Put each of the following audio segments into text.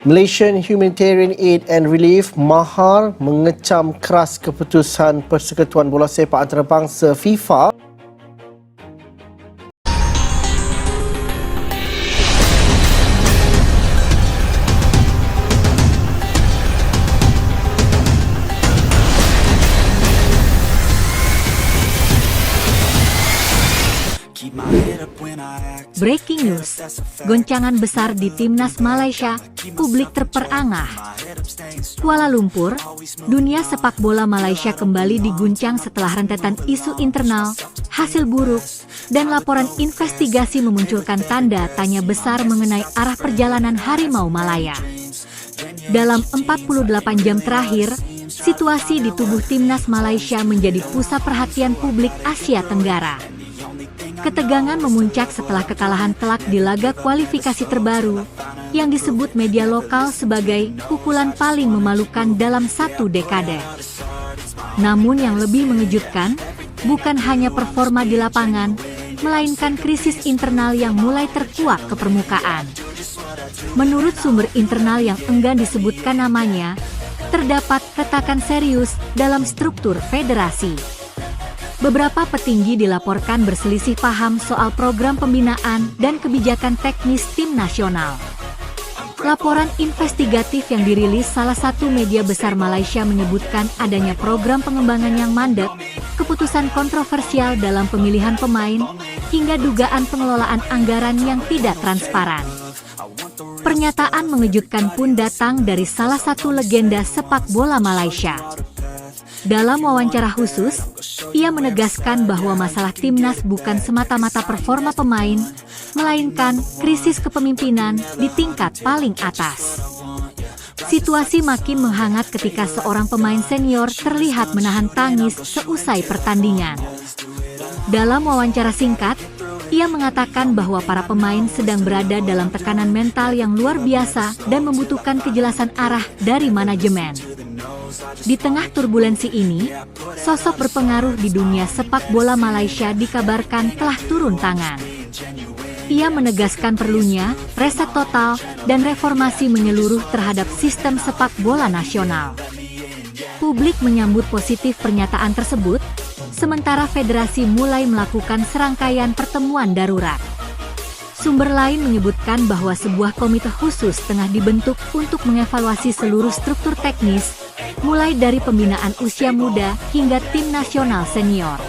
Malaysian Humanitarian Aid and Relief (MAHAR) mengecam keras keputusan Persekutuan Bola Sepak Antarabangsa FIFA Breaking news, goncangan besar di Timnas Malaysia, publik terperangah. Kuala Lumpur, dunia sepak bola Malaysia kembali diguncang setelah rentetan isu internal, hasil buruk, dan laporan investigasi memunculkan tanda tanya besar mengenai arah perjalanan Harimau Malaya. Dalam 48 jam terakhir, situasi di tubuh Timnas Malaysia menjadi pusat perhatian publik Asia Tenggara. Ketegangan memuncak setelah kekalahan telak di laga kualifikasi terbaru, yang disebut media lokal sebagai pukulan paling memalukan dalam satu dekade. Namun yang lebih mengejutkan, bukan hanya performa di lapangan, melainkan krisis internal yang mulai terkuak ke permukaan. Menurut sumber internal yang enggan disebutkan namanya, terdapat retakan serius dalam struktur federasi. Beberapa petinggi dilaporkan berselisih paham soal program pembinaan dan kebijakan teknis tim nasional. Laporan investigatif yang dirilis salah satu media besar Malaysia menyebutkan adanya program pengembangan yang mandek, keputusan kontroversial dalam pemilihan pemain, hingga dugaan pengelolaan anggaran yang tidak transparan. Pernyataan mengejutkan pun datang dari salah satu legenda sepak bola Malaysia. Dalam wawancara khusus, ia menegaskan bahwa masalah timnas bukan semata-mata performa pemain, melainkan krisis kepemimpinan di tingkat paling atas. Situasi makin menghangat ketika seorang pemain senior terlihat menahan tangis seusai pertandingan. Dalam wawancara singkat, ia mengatakan bahwa para pemain sedang berada dalam tekanan mental yang luar biasa dan membutuhkan kejelasan arah dari manajemen. Di tengah turbulensi ini, sosok berpengaruh di dunia sepak bola Malaysia dikabarkan telah turun tangan. Ia menegaskan perlunya reset total dan reformasi menyeluruh terhadap sistem sepak bola nasional. Publik menyambut positif pernyataan tersebut, sementara federasi mulai melakukan serangkaian pertemuan darurat. Sumber lain menyebutkan bahwa sebuah komite khusus tengah dibentuk untuk mengevaluasi seluruh struktur teknis, mulai dari pembinaan usia muda hingga tim nasional senior.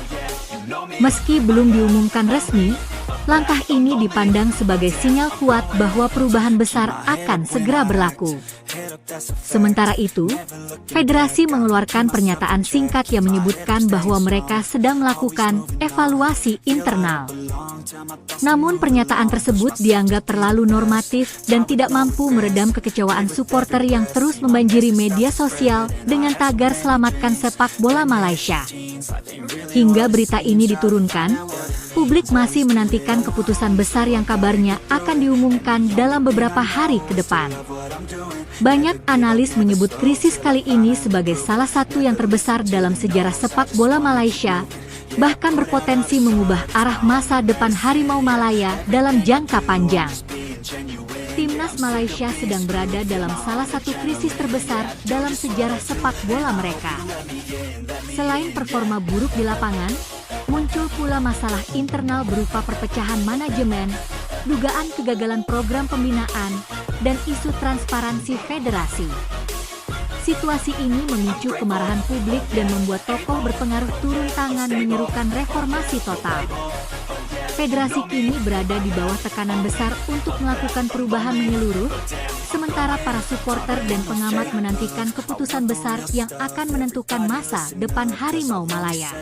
Meski belum diumumkan resmi, langkah ini dipandang sebagai sinyal kuat bahwa perubahan besar akan segera berlaku. Sementara itu, federasi mengeluarkan pernyataan singkat yang menyebutkan bahwa mereka sedang melakukan evaluasi internal. Namun pernyataan tersebut dianggap terlalu normatif dan tidak mampu meredam kekecewaan supporter yang terus membanjiri media sosial dengan tagar "Selamatkan Sepak Bola Malaysia". Hingga berita ini diturunkan, publik masih menantikan keputusan besar yang kabarnya akan diumumkan dalam beberapa hari ke depan. Banyak analis menyebut krisis kali ini sebagai salah satu yang terbesar dalam sejarah sepak bola Malaysia, bahkan berpotensi mengubah arah masa depan Harimau Malaya dalam jangka panjang. Timnas Malaysia sedang berada dalam salah satu krisis terbesar dalam sejarah sepak bola mereka. Selain performa buruk di lapangan, muncul pula masalah internal berupa perpecahan manajemen, dugaan kegagalan program pembinaan, dan isu transparansi federasi. Situasi ini memicu kemarahan publik dan membuat tokoh berpengaruh turun tangan menyerukan reformasi total. Federasi kini berada di bawah tekanan besar untuk melakukan perubahan menyeluruh, sementara para supporter dan pengamat menantikan keputusan besar yang akan menentukan masa depan Harimau Malaya.